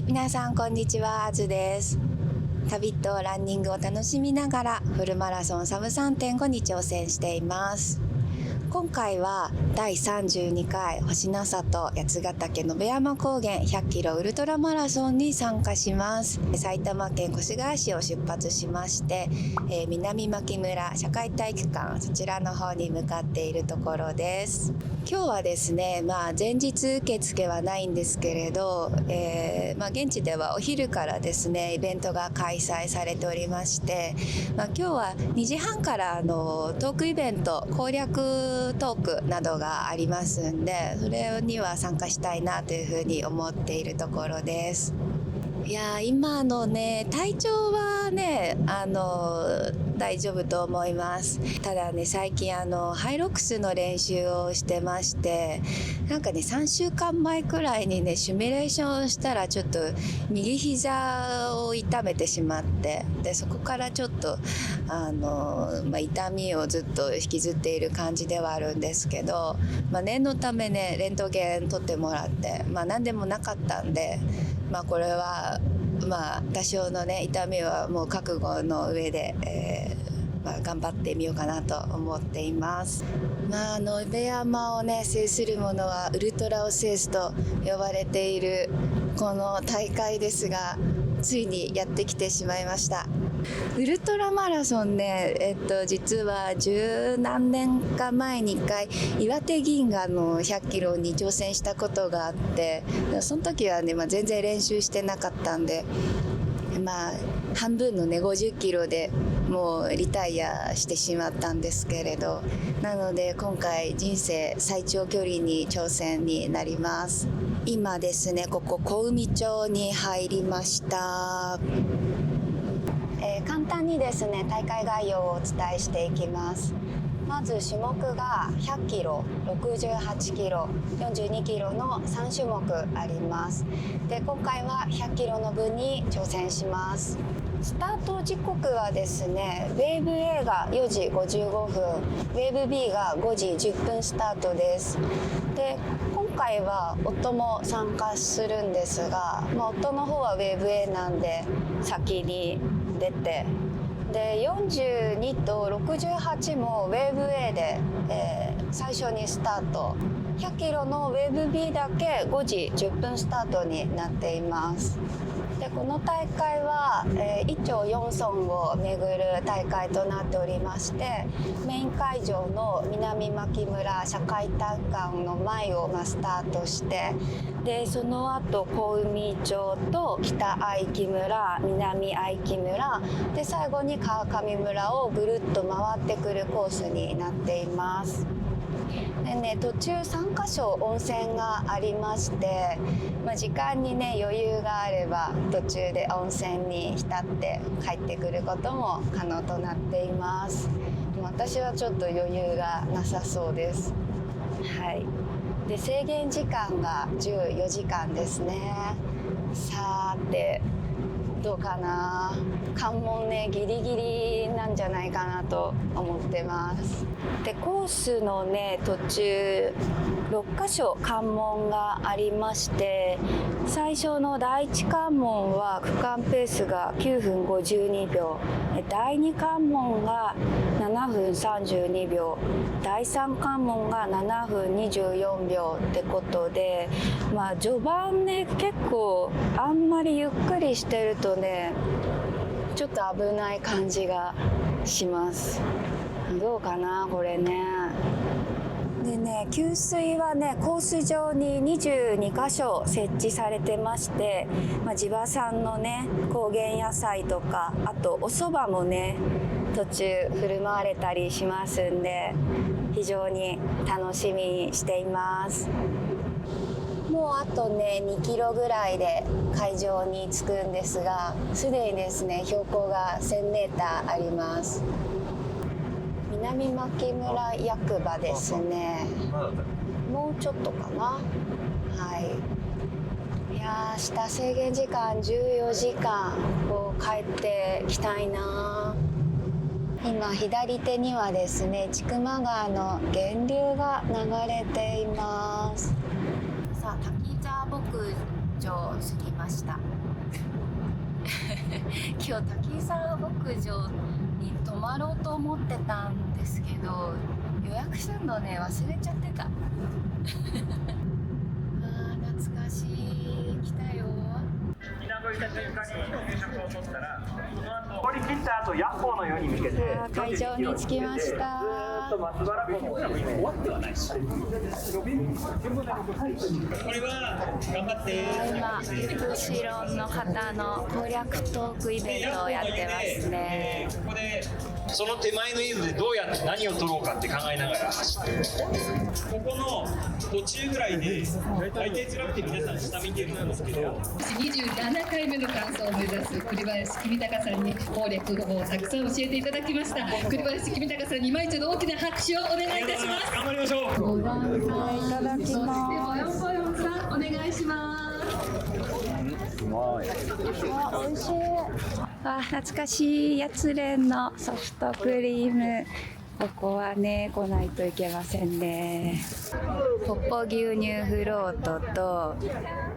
皆さんこんにちは、あずです。旅とランニングを楽しみながらフルマラソンサブ 3.5 に挑戦しています。今回は第32回星名里八ヶ岳野辺山高原100キロウルトラマラソンに参加します。埼玉県越谷市を出発しまして、南牧村社会体育館、そちらの方に向かっているところです。今日はですね、前日受付はないんですけれど、現地ではお昼からですねイベントが開催されておりまして、今日は2時半からトークイベント、攻略トークなどがありますんで、それには参加したいなというふうに思っているところです。いや今のね、体調はね大丈夫と思います。ただね、最近ハイロックスの練習をしてまして、なんかね3週間前くらいにねシミュレーションしたらちょっと右膝を痛めてしまって、でそこからちょっと痛みをずっと引きずっている感じではあるんですけど、念のためねレントゲン取ってもらって、何でもなかったんで、これは多少のね痛みはもう覚悟の上で、頑張ってみようかなと思っています。野辺山をね制する者はウルトラを制すと呼ばれているこの大会ですが、ついにやってきてしまいました。ウルトラマラソンね、実は十何年か前に1回岩手銀河の100キロに挑戦したことがあって、その時はね、全然練習してなかったんで、半分のね50キロでもうリタイアしてしまったんですけれど、なので今回人生最長距離に挑戦になります。今ですね、ここ小海町に入りました。簡単にですね大会概要をお伝えしていきます。まず種目が100キロ、68キロ、42キロの3種目あります。で、今回は100キロの部に挑戦します。スタート時刻はですね、ウェーブ A が4時55分、ウェーブ B が5時10分スタートです。で、今回は夫も参加するんですが、夫の方はウェーブ A なんで先に出て、で42と68もウェーブ A で、最初にスタート、100キロのウェーブ B だけ5時10分スタートになっています。でこの大会は、一町四村を巡る大会となっておりまして、メイン会場の南牧村社会体育館の前をスタートして、でその後小海町と北相木村、南相木村で最後に川上村をぐるっと回ってくるコースになっています。でね、途中3カ所温泉がありまして、時間にね余裕があれば途中で温泉に浸って帰ってくることも可能となっています。私はちょっと余裕がなさそうです。はい。で制限時間が14時間ですね。さーてどうかな。関門ねギリギリなんじゃないかなと思ってます。でコースのね途中6カ所関門がありまして、最初の第1関門は区間ペースが9分52秒、第2関門が7分32秒、第3関門が7分24秒ってことで、序盤ね結構あんまりゆっくりしてるとねちょっと危ない感じがします。どうかなこれね。でね、給水はねコース上に22カ所設置されてまして、地場産のね高原野菜とか、あとお蕎麦もね途中振る舞われたりしますんで、非常に楽しみにしています。もうあとね2キロぐらいで会場に着くんですが、すでにですね標高が1000メーターあります。南牧村役場ですね。もうちょっとかな。はい。いやー、明日制限時間14時間こう帰ってきたいな。今左手にはですね千曲川の源流が流れています。さあ滝沢牧場を過ぎました。今日滝沢牧場に泊まろうと思ってたんですけど、予約するのね忘れちゃってた。懐かしい。来たよ。港いた瞬間に夕食を取ったら、その後取り切った後ヤッホーのように向けて会場に着きました。ずっと松原湖の終わってはないし。これは頑張って。今後ろの方の攻略トークイベントをやってますね。ここでその手前の絵でどうやって何を撮ろうかって考えながら走ってる。ここの途中ぐらいで大体辛くて皆さん下見てるんですけど、27回目の完走を目指す栗林公孝さんに攻略法をたくさん教えていただきました。栗林公孝さんに今一度大きな拍手をお願いいたします。頑張りましょう。いただきそしてます。ボヨンボヨンさんお願いします。美味しい。懐かしいやつれんのソフトクリーム。ここはね来ないといけませんね。ポッポ牛乳フロートと、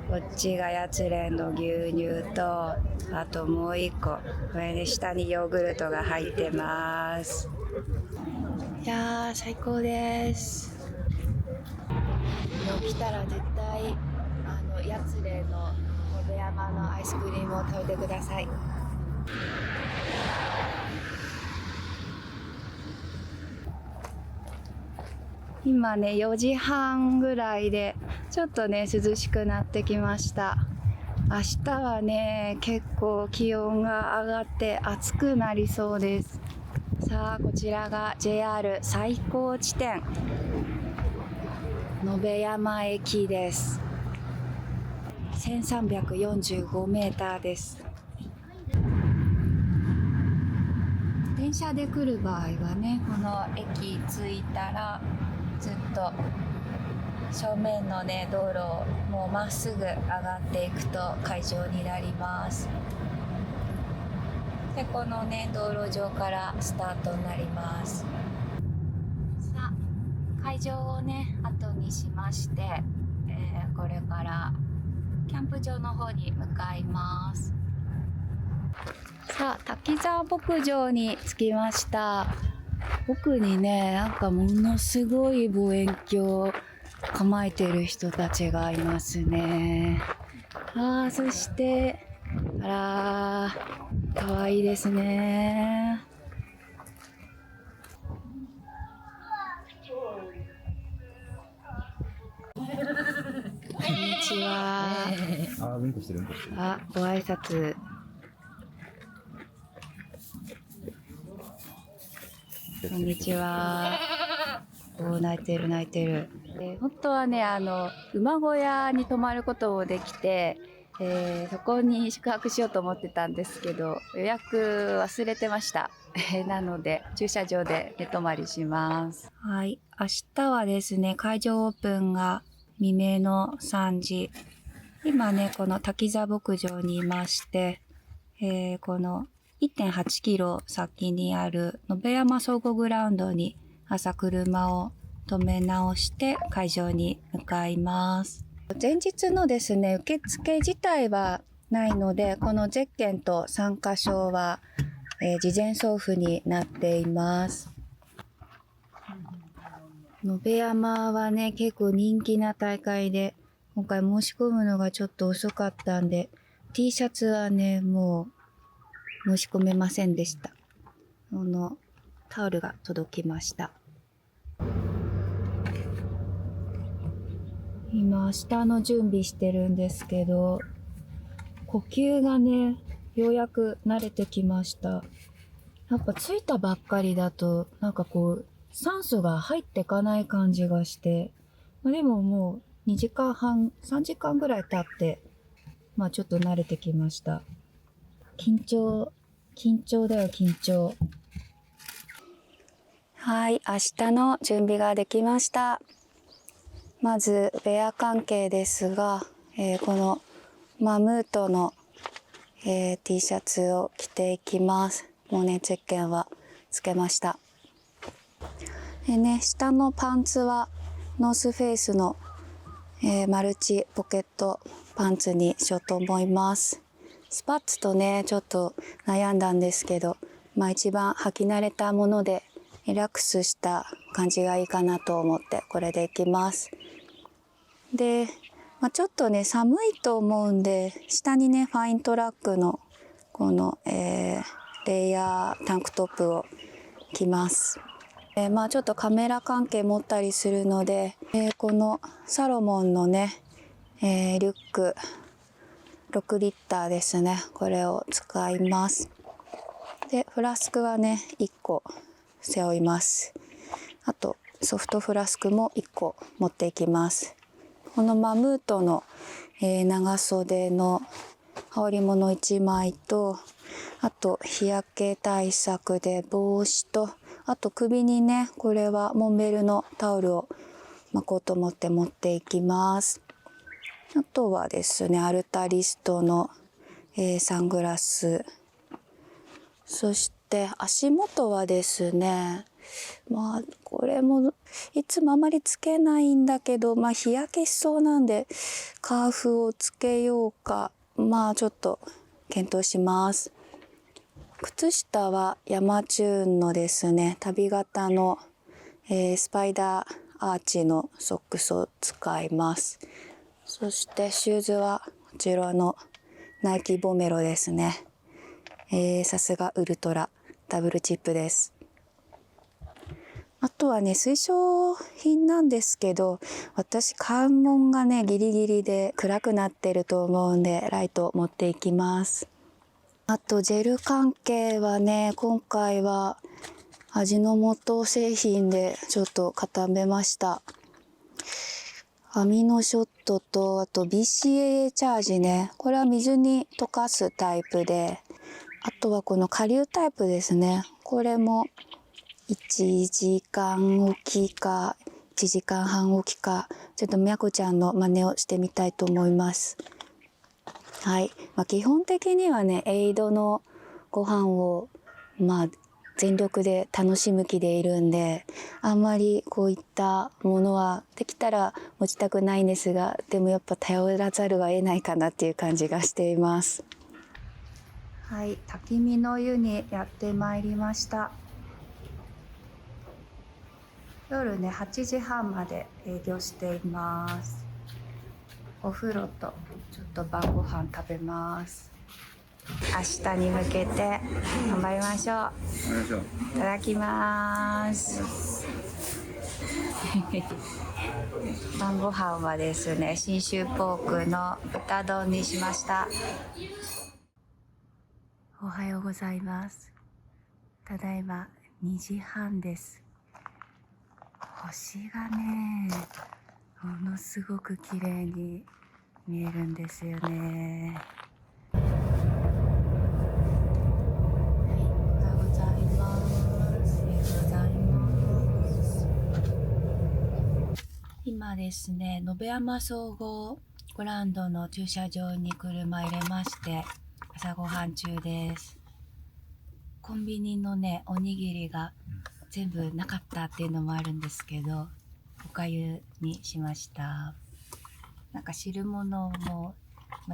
こっちがやつれんの牛乳と、あともう一個これで下にヨーグルトが入ってます。いやー最高です。来たら絶対やつれんの野辺山のアイスクリームを食べてください。今ね4時半ぐらいでちょっとね涼しくなってきました。明日はね結構気温が上がって暑くなりそうです。さあこちらが JR 最高地点野辺山駅です。1345メーターです。電車で来る場合はねこの駅着いたらずっと正面のね道路をもうまっすぐ上がっていくと会場になります。でこのね道路上からスタートになります。さあ会場をね後にしまして、これからキャンプ場の方に向かいます。さあ滝沢牧場に着きました。奥にねなんかものすごい望遠鏡を構えてる人たちがいますね。そしてかわいいですね。こんにちは。うんこしてるうんこしてる。ご挨拶。こんにちは。泣いてる泣いてる。本当はね馬小屋に泊まることもできて、そこに宿泊しようと思ってたんですけど予約忘れてました。なので駐車場で寝泊まりします。はい、明日はですね会場オープンが未明の3時。今ねこの滝沢牧場にいまして、この 1.8 キロ先にある野辺山総合グラウンドに朝車を止め直して会場に向かいます。前日のですね受付自体はないのでこのゼッケンと参加証は、事前送付になっています。野辺山はね結構人気な大会で今回申し込むのがちょっと遅かったんで T シャツはねもう申し込めませんでした。タオルが届きました。今明日の準備してるんですけど呼吸がねようやく慣れてきました。やっぱ着いたばっかりだとなんかこう酸素が入ってかない感じがして、でももう2時間半3時間ぐらい経ってちょっと慣れてきました。緊張だよ緊張。はい、明日の準備ができました。まずウェア関係ですが、このマムートの、T シャツを着ていきます。もうねゼッケンはつけました。でね下のパンツはノースフェイスの、マルチポケットパンツにしようと思います。スパッツとねちょっと悩んだんですけど、一番履き慣れたものでリラックスした感じがいいかなと思ってこれでいきます。で、ちょっとね寒いと思うんで、下にねファイントラックのこの、レイヤータンクトップを着ます。ちょっとカメラ関係持ったりするので、このサロモンのね、リュック6リッターですね、これを使います。でフラスクはね1個背負います。あとソフトフラスクも1個持っていきます。このマムートの、長袖の羽織物1枚と、あと日焼け対策で帽子と、あと首にねこれはモンベルのタオルを巻こうと思って持っていきます。あとはですねアルタリストの、サングラス、そして足元はですね、これもいつもあまりつけないんだけど、日焼けしそうなんでカーフをつけようか、ちょっと検討します。靴下はヤマチューンのですね旅型の、スパイダーアーチのソックスを使います。そしてシューズはこちらのナイキボメロですね。さすがウルトラダブルチップです。あとはね推奨品なんですけど、私関門がねギリギリで暗くなってると思うんでライト持っていきます。あとジェル関係はね今回は味の素製品でちょっと固めました。アミノショットと、あと BCAA チャージね、これは水に溶かすタイプで、あとはこの顆粒タイプですね、これも1時間おきか1時間半おきか、ちょっとみやこちゃんの真似をしてみたいと思います。はい、基本的にはねエイドのご飯を全力で楽しむ気でいるんで、あんまりこういったものはできたら持ちたくないんですが、でもやっぱ頼らざるは得ないかなっていう感じがしています。はい、焚き火の湯にやってまいりました。夜ね8時半まで営業しています。お風呂とちょっと晩ご飯食べます。明日に向けて頑張りましょう。いただきます。晩ご飯はですね信州ポークの豚丼にしました。おはようございます。ただいま2時半です。星がねものすごく綺麗に見えるんですよね。今ですね、延山総合グランドの駐車場に車入れまして朝ごはん中です。コンビニのねおにぎりが全部なかったっていうのもあるんですけど、おかゆにしました。なんか汁物も、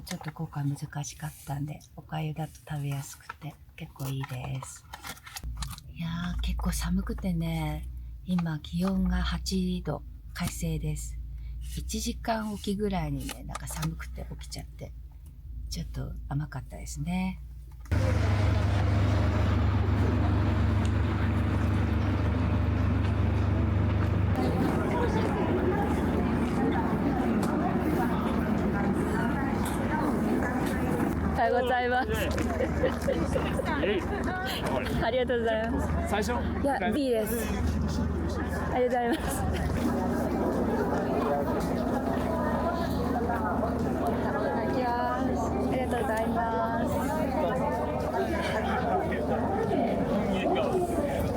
ちょっと今回難しかったんでおかゆだと食べやすくて結構いいです。いやー結構寒くてね、今気温が8度快晴です。1時間おきぐらいにねなんか寒くて起きちゃってちょっと甘かったですね。おはようございます。ありがとうございます。最初？いや B です。ありがとうございます。ありがとうございま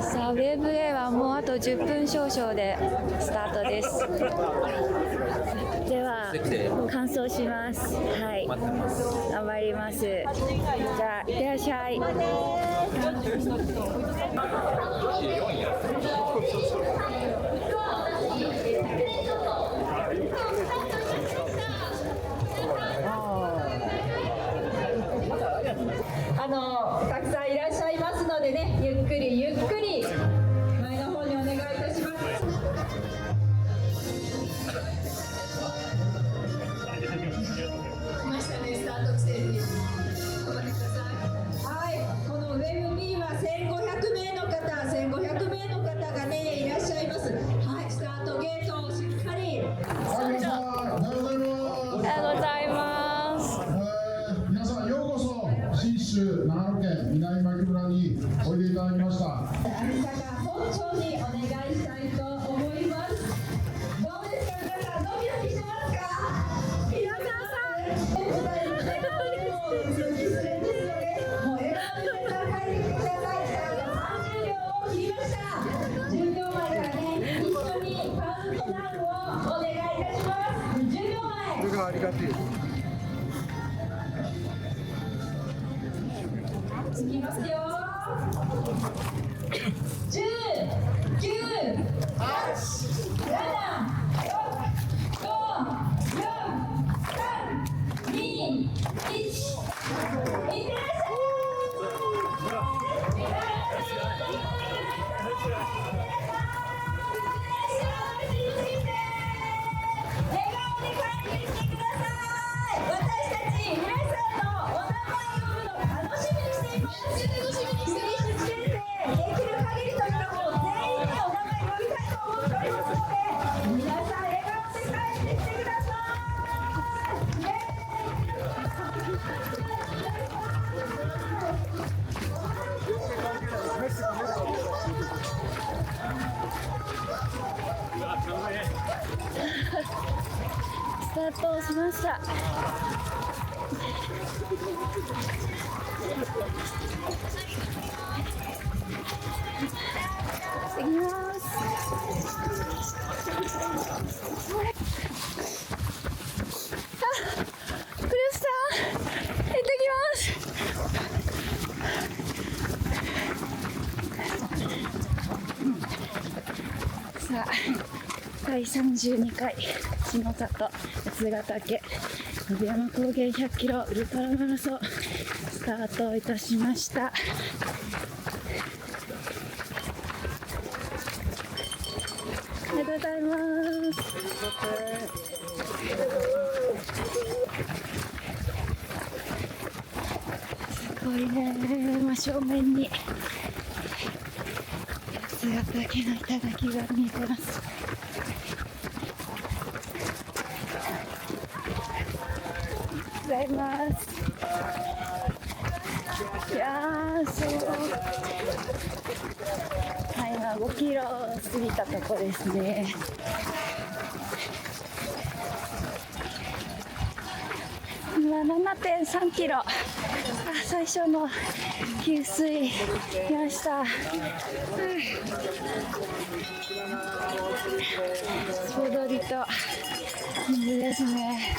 す。さあウェーブ A はもうあと10分少々でスタートです。では完走します。はい。頑張ります。じゃあいってらっしゃい。たくさんいらっしゃいますのでね、ゆっくりゆっくり前の方にお願いいたします。来ましたね、スタート地点に。お待ちください。はい、このウェブ B は1500名の方、1500名の方がねいらっしゃいます。はい、スタートゲートをしっかり。おはようございます。皆さんようこそ信州長野県南牧村においでいただきました。ありがた本庁にお願いしたいと思います。どうですか皆さん、ドキドキしてますか？皆さん、笑顔で笑顔でもドキドキするんですよね。もう笑顔で皆さん帰ってきてください。30秒を切りました。10秒前からね、一緒にカウントダウンをお願いいたします。10秒前。それがありがたい。いきますよ。10、9、8、7、6、5、4、3、2、1。いってらっしゃい。笑顔で帰ってきてください。私たち皆さんのお名前を呼ぶの楽しみにしています。フィニッシュ地点でできる限りというのも全員にお名前呼びたいと思っておりますので、皆さん笑顔で帰ってきてください。イエーイ。スタートをしました。行きます。クリスさん、行ってきます。さあ、第32回下里八ヶ岳野山高原100キロウルトラマラソンスタートいたしました。ありがとうございます。すごいね、真正面に八ヶ岳の頂が見えてます。ございます。いやー、今5キロ過ぎたとこですね。今 7.3 キロ。最初の給水来ました。スポドリと水ですね。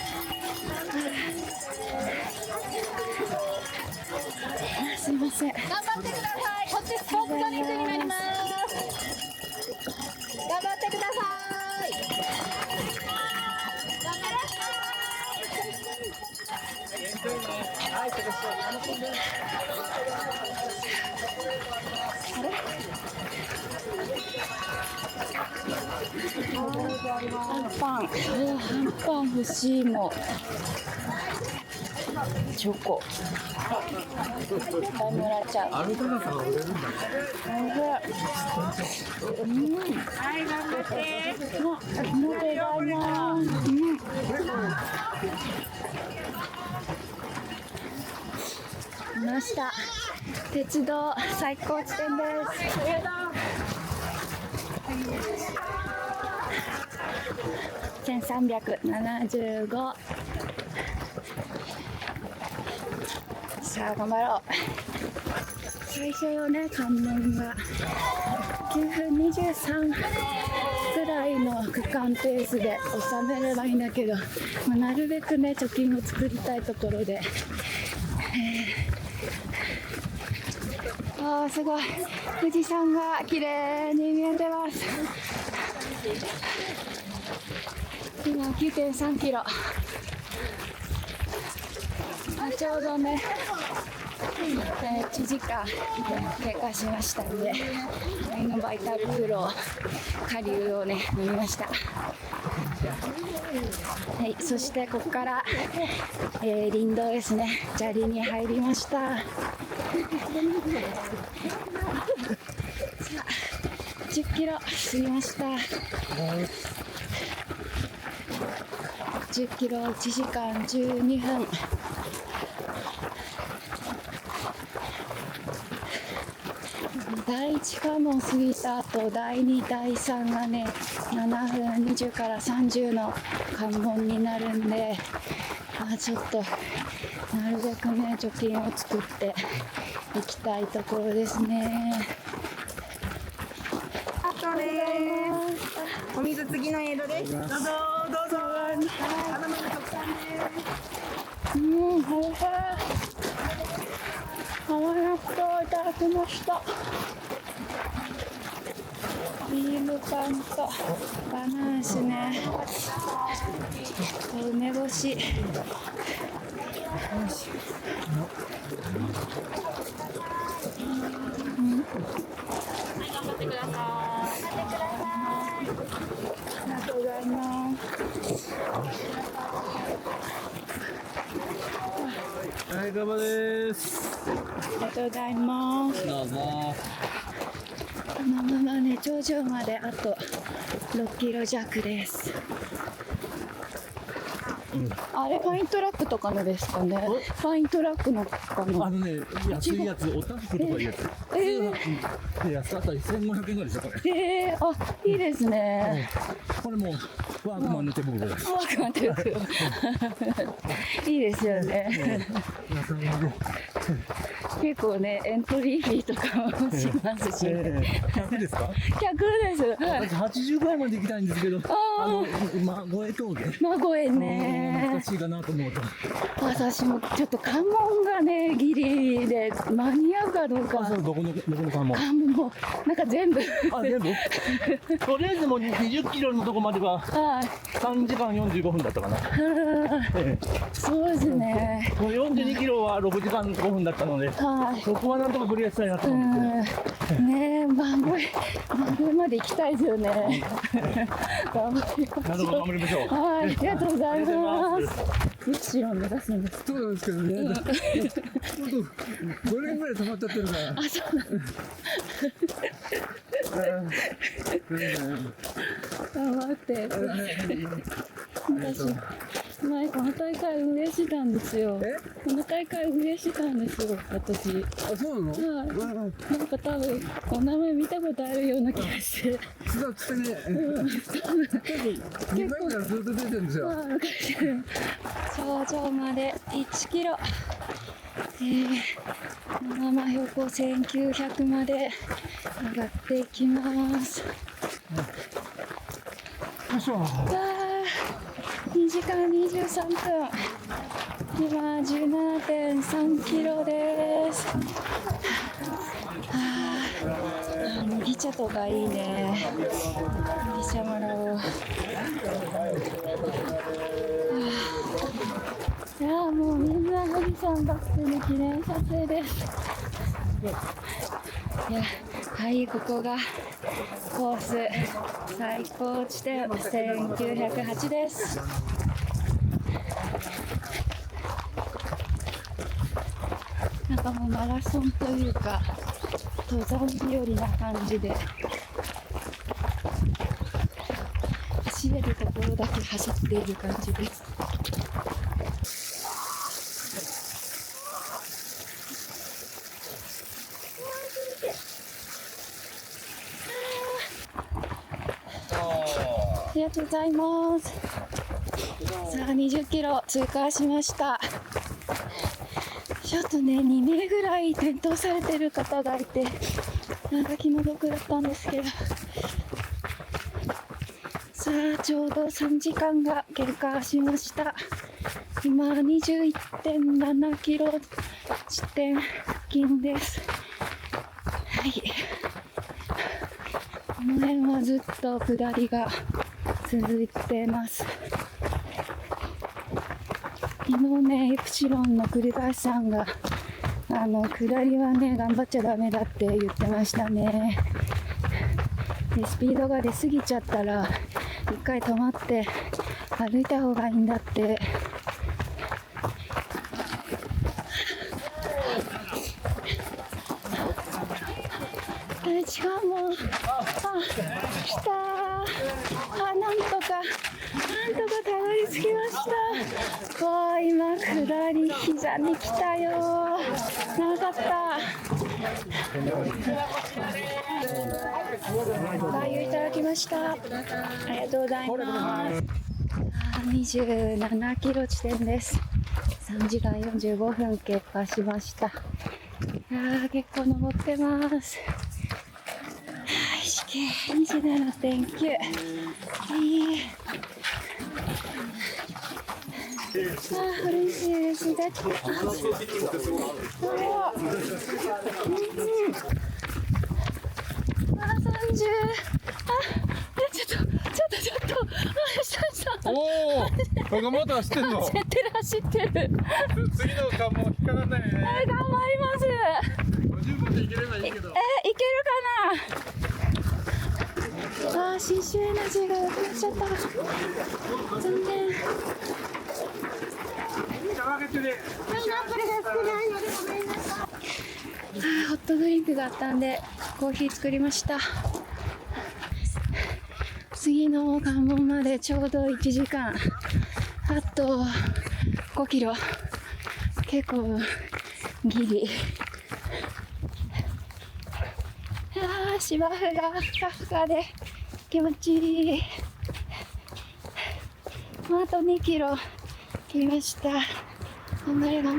すいません。頑張ってください。こっちスポーツドリンクになります。頑張ってください。頑張れ。あんパン欲しいもん。チョコ。田村ちゃん。あれからさ、売れるんだ。はい、頑張って。ありがとうございます。来ました。鉄道最高地点です。ありがとう。1375。さあ頑張ろう。最初のね、関門が9分23くらいの区間ペースで収めればいいんだけど、なるべくね貯金を作りたいところで、あーすごい、富士山が綺麗に見えてます。今 9.3 キロ。ちょうどね1時間経過しましたので、バイタルプロ下流をね飲みました。はい、そしてここから、林道ですね、砂利に入りました。さあ10キロ過ぎました。10キロ1時間12分。第1関門過ぎた後、第2、第3がね、7分20から30の関門になるんで、ちょっとなるべくね、貯金を作っていきたいところですね。あとです。お水次のエイドです。どうぞどうぞ。アダムの特産です。甘納豆をいただきました。ビールパンとバナナですね。梅干し。頑張ってください。ありがとうございます。はい、頑張です。ありがとうございます。どうぞ。このままね、頂上まであと6キロ弱です。あれファイントラックとかのですかね。ファイントラックのかな。安いやつ、おたふくとかいうやつ。安かったり1500円ぐらいでしょ、これ。あ、いいですね。これもワークマンの手袋です。ワークマン手袋。いいですよね。結構ね、エントリーフィーとかもしますし。100ですか？ 100です。私80ぐらいまで行きたいんですけど、孫へ峠。孫へね。難しいかなと思うと。私もちょっと関門がね、ギリで間に合うかどうか。どこの関門？関門もなんか全部。全部？とりあえずもう20キロのとこまでは3時間45分だったかな。そうですね。もう42キロは6時間5分だったので、そこはなんとかクリアしたいなと思うんですけど。ねえ、孫へまで行きたいですよね。頑張りましょう。はい、ありがとうございます。フィクションを目指すんです。そうなんですけどね。ちょっと5年ぐらい溜まっちゃってるから。あ、そうなんです。頑張って。私、前この大会運営してたんですよ。この大会運営してたんですよ、私。あ、そうなの？なんか多分、お名前見たことあるような気がして。そうつってね。2回からずっと出てるんですよ。頂上まで1キロ。生標高1900まで上がっていきます。2時間23分。今17.3キロです。麦茶とかいいね。麦茶もらおう。いやー、もうみんな富士山バックに記念撮影です。いや、はい、ここがコース最高地点1908です。なんかもうマラソンというか登山日和な感じで、走れるところだけ走っている感じです。ありがとうございます。さあ20キロ通過しました。ちょっとね、2名ぐらい転倒されてる方がいて、なんか気の毒だったんですけど、さあちょうど3時間が経過しました。今 21.7 キロ地点付近です。はい、この辺はずっと下りが続いています。昨日ね、イプシロンの栗林さんが下りはね、頑張っちゃダメだって言ってましたね。で、スピードが出過ぎちゃったら、一回止まって歩いた方がいいんだって。しかも、来たー。なんとかたどり着きました。わー、今、下り、膝に来たよー。長かった。お湯いただきました。ありがとうございます。27キロ地点です。3時間45分経過しました。いやー、結構登ってます。27.9。嬉しいですね。30。ちょっと。おお、頑張って走ってんの。走ってる。次の関門引っかかんないね。頑張ります。50分で行ければいいけど。いけるかな。新種エナジーがなくなっちゃった。残念。ホットドリンクがあったんでコーヒー作りました。次の関門までちょうど1時間。あと5キロ。結構ギリ。芝生がふかふかで気持ちいい。あと2キロ切りました。頑張れ。ナ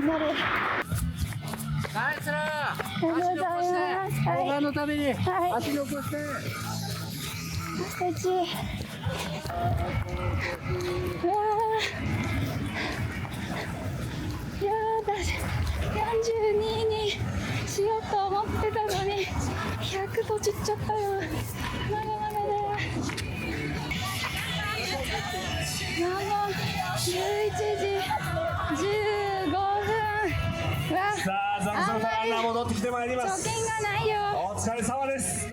イスラー。ありがとうございます。後半のために足残して。いやー、42にしようと思ってたのに100とちっちゃったよ。まだだ。11時15分。さあ、ザムさんランナー戻ってきてまいります。貯金がないよ。お疲れ様です。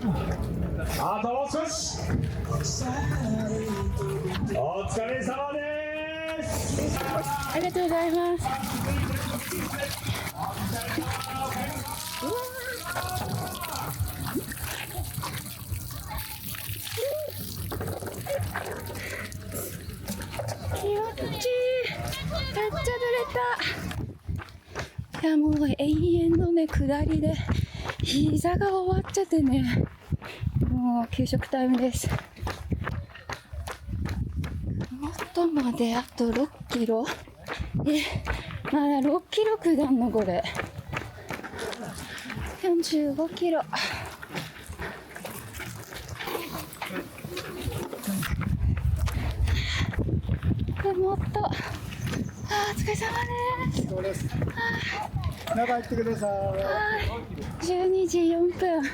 あともう少し。お疲れ様です。ありがとうございます。気持ちいい。めっちゃ釣れた。いや、もう永遠のね、下りで膝が終わっちゃってね、もう給食タイムです。元まであと6キロ。まだ6キロ下んのこれ。45キロ。もっと。お疲れ様です。そうです。中行ってください。12時4分。ち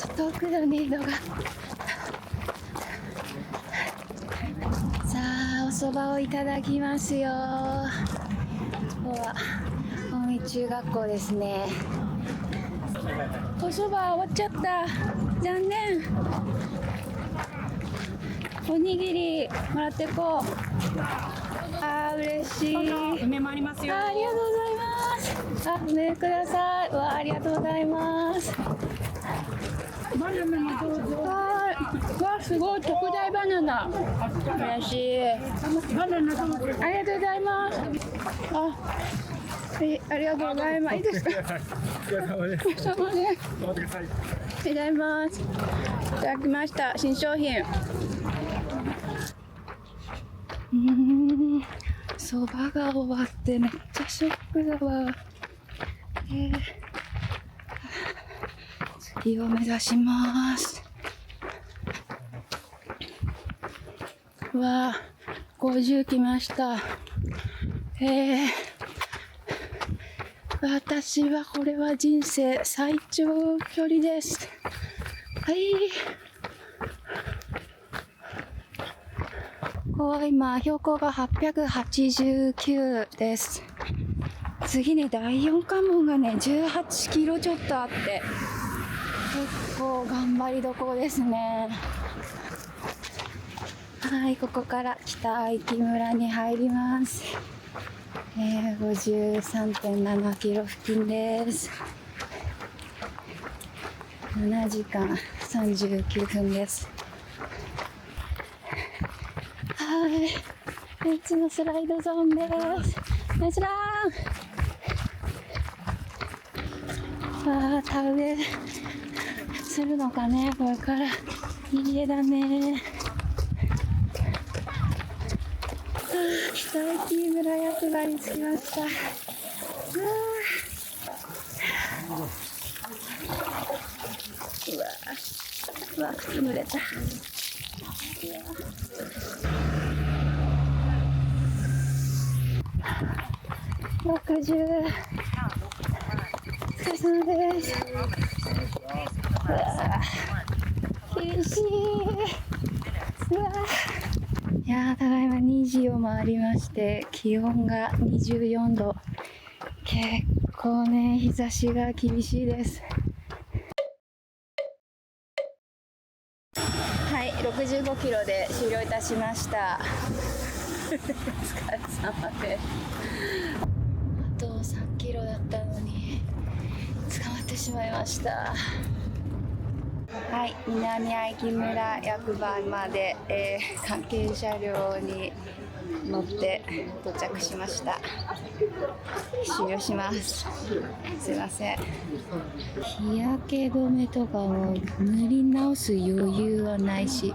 ょっと奥だね、移動が。さあ、お蕎麦をいただきますよ。ここは本井中学校ですね。お蕎麦終わっちゃった。残念。おにぎりもらってこう。嬉しい。梅もありますよ。ありがとうございます。梅ください。ありがとうございます。バナナもどうぞ。すごい特大バナナ。嬉しい。バナナどうぞ。ありがとうございます。ありがとうございます。いいですか。お疲れ様です。お疲れ様です。頑張ってください。ありがとうございます。いただきました。新商品。そばが終わってめっちゃショックだわ。次を目指します。わあ、50来ました。私はこれは人生最長距離です。はい。ここは今標高が889です。次ね、第4関門がね18キロちょっとあって、結構頑張りどころですね。はい、ここから北相木村に入ります。53.7 キロ付近です。7時間39分です。はい、3つのスライドゾーンです。ナイスラン。田植えするのかね、これから。いいだね。北相木村役場に着きました。うわ、靴濡れた。60。お疲れ様です。厳しい。いやー、ただいま2時を回りまして、気温が24度。結構ね、日差しが厳しいです。はい、65キロで終了いたしました。お疲れ様です。あと3キロだったのに捕まってしまいました。はい、南相木村役場まで、関係車両に乗って到着しました。終了します。すいません。日焼け止めとかも塗り直す余裕はないし、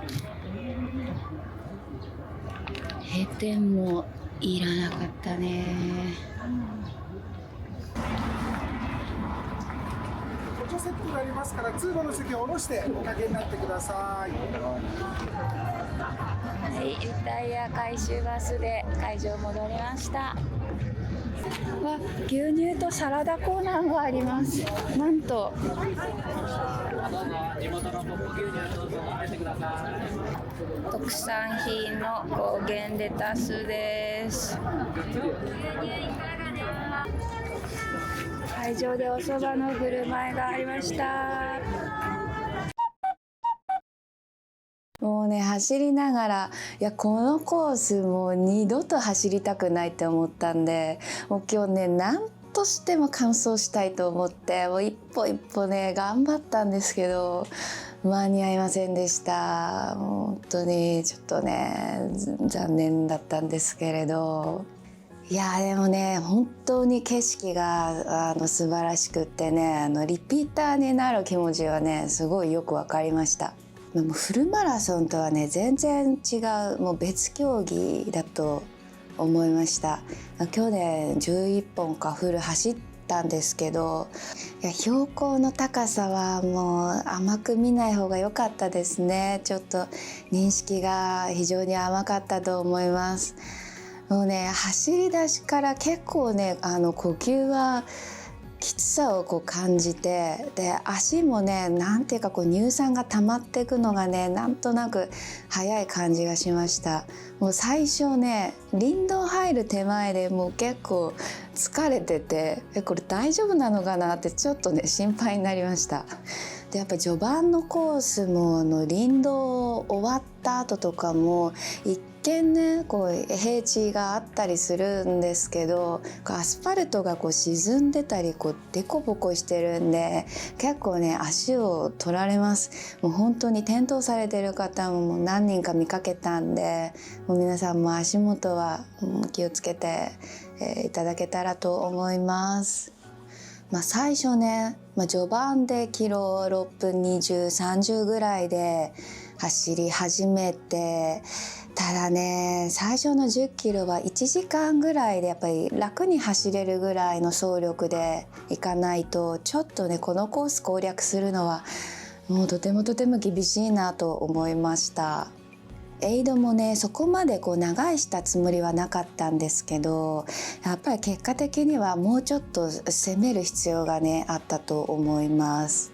閉店もいらなかったね。補助セットになりますから、通路の席を下ろしておかけになってください。はい、リタイア回収バスで会場戻りました。牛乳とサラダコーナーがあります。なんと特産品の高原レタスです。会場でお蕎麦の振る舞いがありました。もうね、走りながら、いや、このコースもう二度と走りたくないって思ったんで、もう今日ね、なんとしても完走したいと思って、もう一歩一歩ね、頑張ったんですけど、間に合いませんでした。もう本当にちょっとね、残念だったんですけれど。いやでもね、本当に景色が素晴らしくってね、リピーターになる気持ちはね、すごいよくわかりました。もうフルマラソンとはね、全然違う、もう別競技だと思いました。去年11本かフル走ったんですけど、いや、標高の高さはもう甘く見ない方が良かったですね。ちょっと認識が非常に甘かったと思います。もうね、走り出しから結構ね、呼吸はきつさを感じて、で足もね、なんていうか乳酸が溜まっていくのがね、なんとなく早い感じがしました。もう最初ね、林道入る手前でもう結構疲れてて、これ大丈夫なのかなってちょっとね、心配になりました。でやっぱ序盤のコースも林道終わった後とかも一見ね、平地があったりするんですけど、アスファルトが沈んでたりデコボコしてるんで、結構ね、足を取られます。もう本当に転倒されてる方も何人か見かけたんで、もう皆さんも足元は気をつけていただけたらと思います。最初ね、序盤でキロ6分20、30ぐらいで走り始めて、ただね、最初の10キロは1時間ぐらいでやっぱり楽に走れるぐらいの走力でいかないと、ちょっとね、このコース攻略するのはもうとても厳しいなと思いました。エイドもね、そこまで長いしたつもりはなかったんですけど、やっぱり結果的にはもうちょっと攻める必要がね、あったと思います。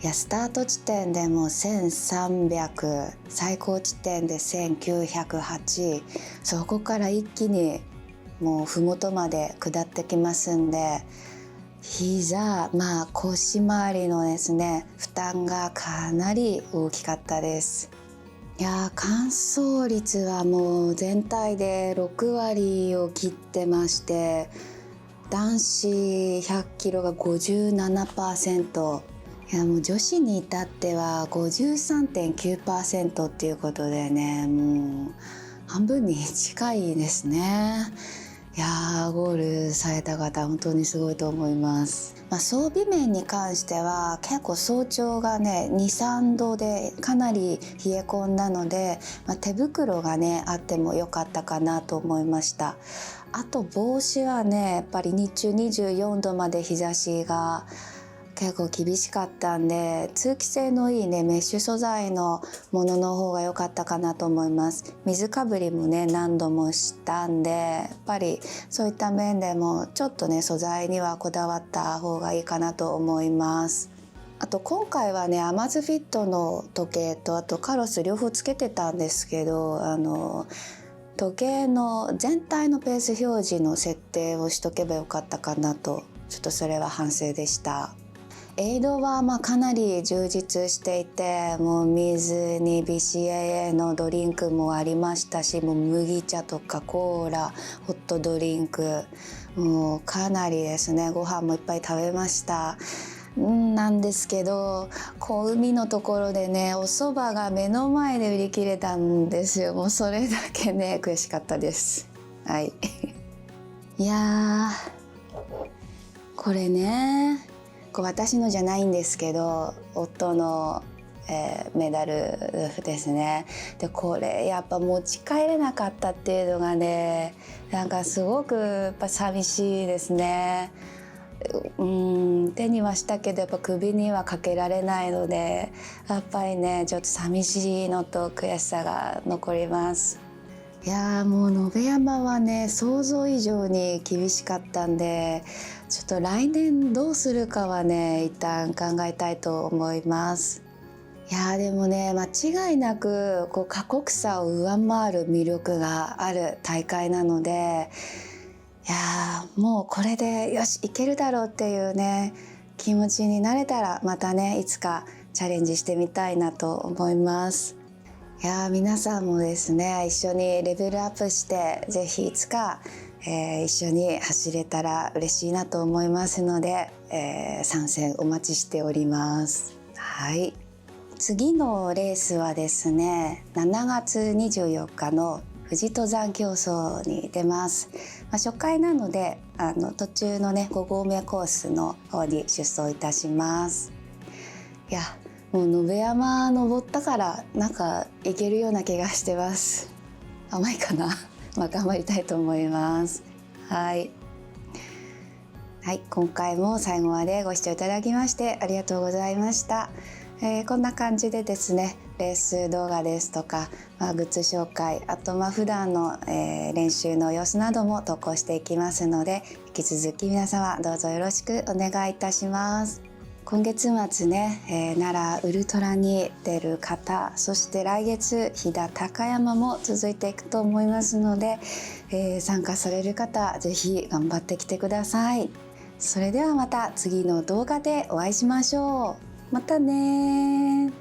いや、スタート地点でも1300、最高地点で1908、そこから一気にもう麓まで下ってきますんで、膝、腰周りのですね負担がかなり大きかったです。いやー、乾燥率はもう全体で6割を切ってまして、男子100キロが 57%、いやもう女子に至っては 53.9% っていうことでね、もう半分に近いですね。いやー、ゴールされた方本当にすごいと思います。装備面に関しては結構早朝がね 2,3 度でかなり冷え込んだので、手袋がねあってもよかったかなと思いました。あと帽子はねやっぱり日中24度まで日差しが結構厳しかったんで、通気性のいいねメッシュ素材のものの方が良かったかなと思います。水かぶりもね何度もしたんで、やっぱりそういった面でもちょっとね素材にはこだわった方がいいかなと思います。あと今回はねアマズフィットの時計とあとカロス両方つけてたんですけど、時計の全体のペース表示の設定をしとけばよかったかなと、ちょっとそれは反省でした。エイドはかなり充実していて、もう水に BCAA のドリンクもありましたし、もう麦茶とかコーラ、ホットドリンク、もうかなりですね、ご飯もいっぱい食べました。なんですけど、海のところでねお蕎麦が目の前で売り切れたんですよ。もうそれだけね悔しかったです。はいいやー、これね私のじゃないんですけど夫の、メダルですね。でこれやっぱ持ち帰れなかったっていうのがねなんかすごくやっぱ寂しいですね。手にはしたけどやっぱ首にはかけられないので、やっぱりねちょっと寂しいのと悔しさが残ります。いやー、もう野辺山はね想像以上に厳しかったんで、ちょっと来年どうするかはね一旦考えたいと思います。いやーでもね間違いなく過酷さを上回る魅力がある大会なので、いやーもうこれでよしいけるだろうっていうね気持ちになれたらまたねいつかチャレンジしてみたいなと思います。いやー皆さんもですね一緒にレベルアップしてぜひいつか、一緒に走れたら嬉しいなと思いますので、参戦お待ちしております。はい、次のレースはですね7月24日の富士登山競争に出ます。初回なので途中のね5合目コースの方に出走いたします。いやもう野辺山登ったからなんかいけるような気がしてます。甘いかな頑張りたいと思います。はい、今回も最後までご視聴いただきましてありがとうございました。こんな感じでですねレース動画ですとか、グッズ紹介、あと普段の、練習の様子なども投稿していきますので、引き続き皆様どうぞよろしくお願いいたします。今月末ね、奈良ウルトラに出る方、そして来月飛騨高山も続いていくと思いますので、参加される方ぜひ頑張ってきてください。それではまた次の動画でお会いしましょう。またね。